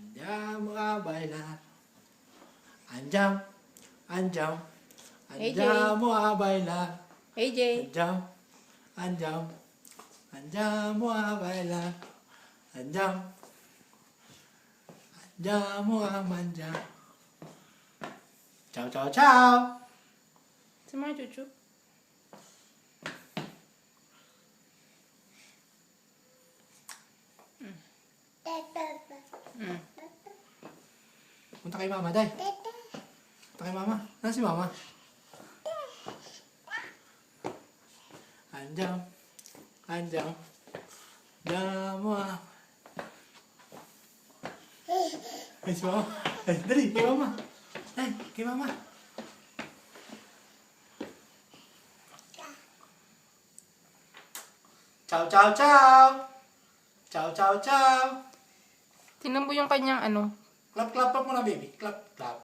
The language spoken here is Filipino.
Andiamo a bailar. Andiamo, andiamo, AJ. andiamo a bailar. AJ. Andiamo, andiamo, andiamo a bailar. Andiamo, andiamo a mangiare. Ciao, ciao, ciao. Si mga chuchu. Punta kay mama, day. Punta kay mama. Nasaan si mama? Andiamo, andiamo, andiamo a... Ay, si mama. Ay, dali, kay mama. Ay, kay mama. Ciao, ciao, ciao. Ciao, ciao, ciao. Tingnan mo yung kanyang ano. Clap, clap, clap muna, baby. Clap, clap.